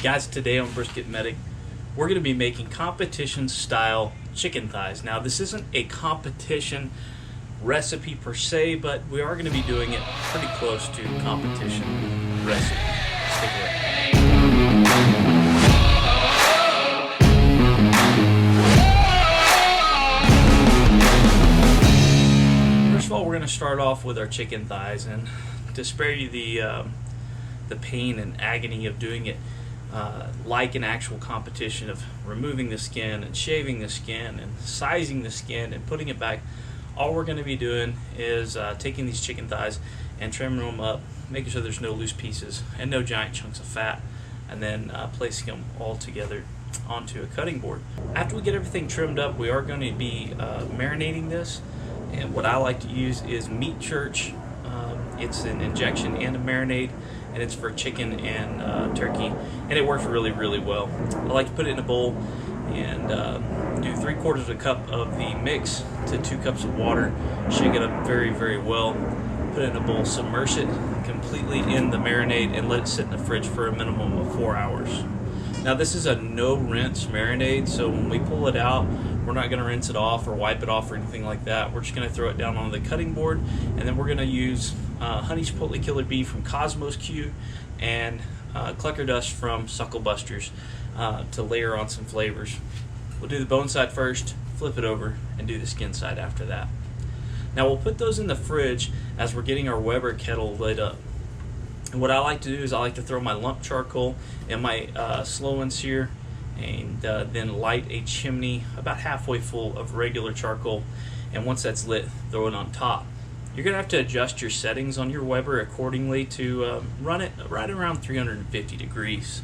Guys, today on Brisketmedic, we're going to be making competition style chicken thighs. Now, this isn't a competition recipe per se, but we are going to be doing it pretty close to competition recipe. Stick with it. First of all, we're going to start off with our chicken thighs, and to spare you the pain and agony of doing it like an actual competition of removing the skin and shaving the skin and sizing the skin and putting it back, all we're going to be doing is taking these chicken thighs and trimming them up, making sure there's no loose pieces and no giant chunks of fat, and then placing them all together onto a cutting board. After we get everything trimmed up, we are going to be marinating this, and what I like to use is Meat Church. It's an injection and a marinade, and it's for chicken and turkey, and it works really well. I like to put it in a bowl and do 3/4 of a cup of the mix to 2 cups of water, shake it up very well, put it in a bowl, submerge it completely in the marinade, and let it sit in the fridge for a minimum of 4 hours. Now, this is a no rinse marinade, so when we pull it out, we're not going to rinse it off or wipe it off or anything like that. We're just going to throw it down on the cutting board, and then we're going to use honey chipotle killer bee from Cosmos Q and clucker dust from Suckle Busters to layer on some flavors. We'll do the bone side first, flip it over, and do the skin side after that. Now, we'll put those in the fridge as we're getting our Weber kettle lit up. And what I like to do is I like to throw my lump charcoal in my slow and sear, and then light a chimney about halfway full of regular charcoal, and once that's lit, throw it on top. You're going to have to adjust your settings on your Weber accordingly to run it right around 350 degrees.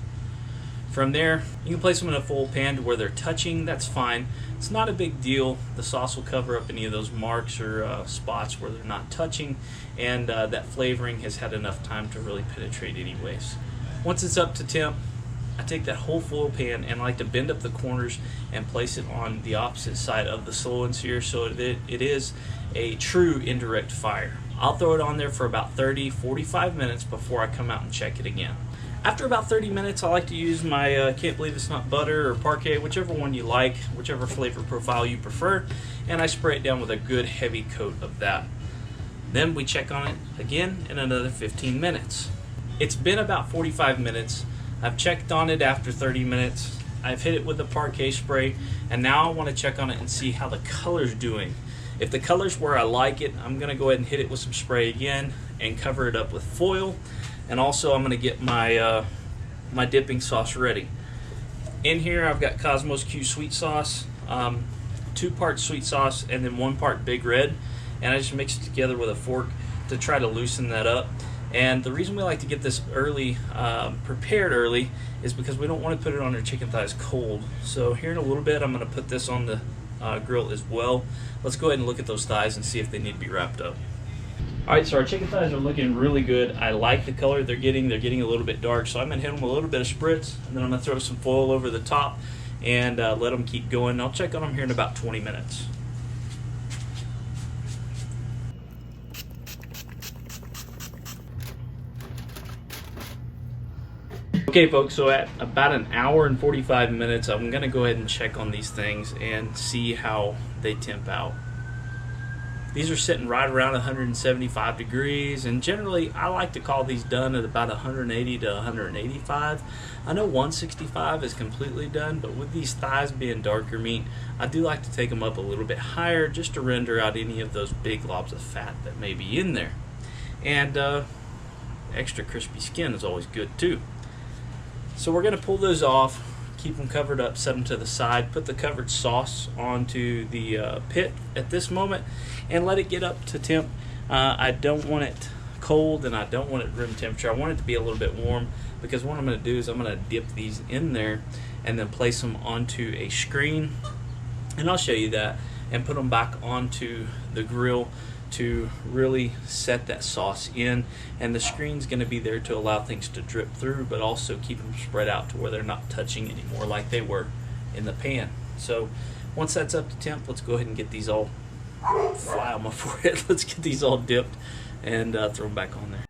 From there, you can place them in a full pan to where they're touching. That's fine. It's not a big deal. The sauce will cover up any of those marks or spots where they're not touching, and that flavoring has had enough time to really penetrate anyways. Once it's up to temp, I take that whole full pan and I like to bend up the corners and place it on the opposite side of the slow and sear so that it is a true indirect fire. I'll throw it on there for about 30-45 minutes before I come out and check it again. After about 30 minutes, I like to use my can't believe it's not butter or parquet, whichever one you like, whichever flavor profile you prefer, and I spray it down with a good heavy coat of that. Then we check on it again in another 15 minutes. It's been about 45 minutes. I've checked on it after 30 minutes. I've hit it with the parquet spray, and now I want to check on it and see how the color's doing. If the color's where I like it, I'm going to go ahead and hit it with some spray again and cover it up with foil. And also, I'm going to get my my dipping sauce ready. In here, I've got Cosmos Q sweet sauce, 2 parts sweet sauce, and then 1 part Big Red. And I just mix it together with a fork to try to loosen that up. And the reason we like to get this early, prepared early, is because we don't want to put it on our chicken thighs cold. So here in a little bit, I'm going to put this on the grill as well. Let's go ahead and look at those thighs and see if they need to be wrapped up. Alright, so our chicken thighs are looking really good. I like the color they're getting. They're getting a little bit dark, so I'm going to hit them with a little bit of spritz, and then I'm going to throw some foil over the top and let them keep going. I'll check on them here in about 20 minutes. Okay folks, so at about an hour and 45 minutes, I'm going to go ahead and check on these things and see how they temp out. These are sitting right around 175 degrees, and generally I like to call these done at about 180 to 185. I know 165 is completely done, but with these thighs being darker meat, I do like to take them up a little bit higher just to render out any of those big globs of fat that may be in there. And extra crispy skin is always good too. So we're going to pull those off, keep them covered up, set them to the side, put the covered sauce onto the pit at this moment, and let it get up to temp. I don't want it cold, and I don't want it room temperature. I want it to be a little bit warm, because what I'm going to do is I'm going to dip these in there and then place them onto a screen, and I'll show you that, and put them back onto the grill to really set that sauce in. And the screen's going to be there to allow things to drip through, but also keep them spread out to where they're not touching anymore like they were in the pan. So once that's up to temp, let's go ahead and get these all, fly on my forehead, let's get these all dipped and throw them back on there.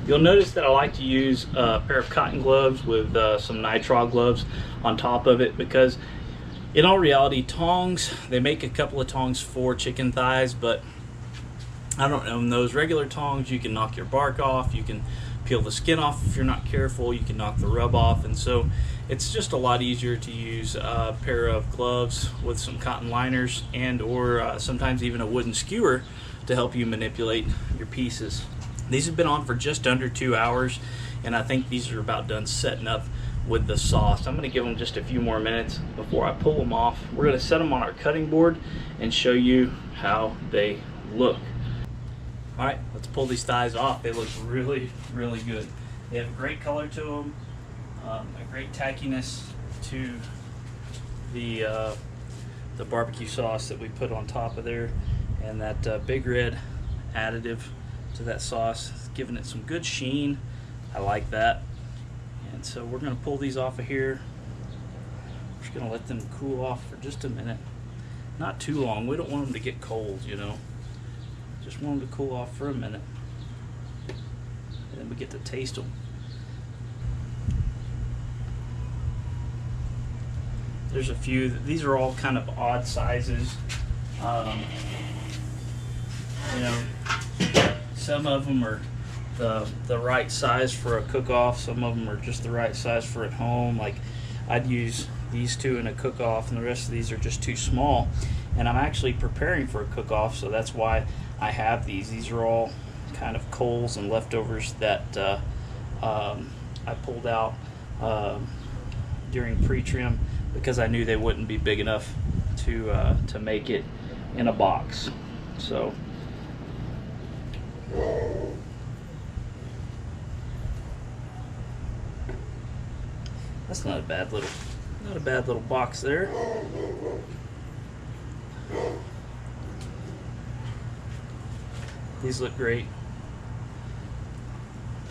You'll notice that I like to use a pair of cotton gloves with some nitrile gloves on top of it, because in all reality, tongs, they make a couple of tongs for chicken thighs, but I don't know, in those regular tongs you can knock your bark off, you can peel the skin off if you're not careful, you can knock the rub off, and so it's just a lot easier to use a pair of gloves with some cotton liners and or sometimes even a wooden skewer to help you manipulate your pieces. These have been on for just under 2 hours, and I think these are about done setting up with the sauce. I'm going to give them just a few more minutes before I pull them off. We're going to set them on our cutting board and show you how they look. All right, let's pull these thighs off. They look really, really good. They have a great color to them, a great tackiness to the barbecue sauce that we put on top of there, and that Big Red additive to that sauce, giving it some good sheen. I like that. And so we're going to pull these off of here. We're just going to let them cool off for just a minute. Not too long. We don't want them to get cold, you know. Just want them to cool off for a minute. And then we get to taste them. There's a few. These are all kind of odd sizes. You know, some of them are the right size for a cook-off. Some of them are just the right size for at home. Like, I'd use these two in a cook-off, and the rest of these are just too small. And I'm actually preparing for a cook-off, so that's why I have these. These are all kind of coals and leftovers that I pulled out during pre-trim because I knew they wouldn't be big enough to make it in a box. So that's not a bad little box there. These look great.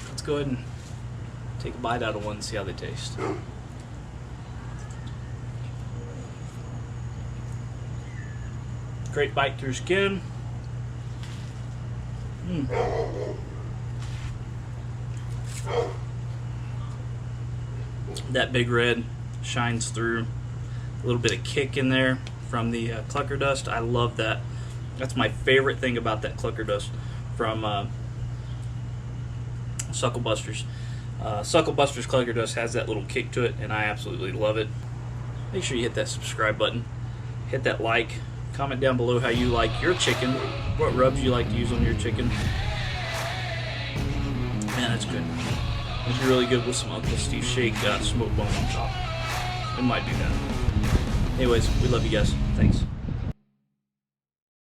Let's go ahead and take a bite out of one and see how they taste. Great bite through skin. That Big Red shines through. A little bit of kick in there from the clucker dust. I love that. That's my favorite thing about that clucker dust from Suckle Busters. Suckle Busters clucker dust has that little kick to it, and I absolutely love it. Make sure you hit that subscribe button, hit that like, comment down below how you like your chicken, what rubs you like to use on your chicken. Man, that's good. It's really good with some Uncle Steve Shake smoke bone on top. It might do that. Anyways, we love you guys. Thanks.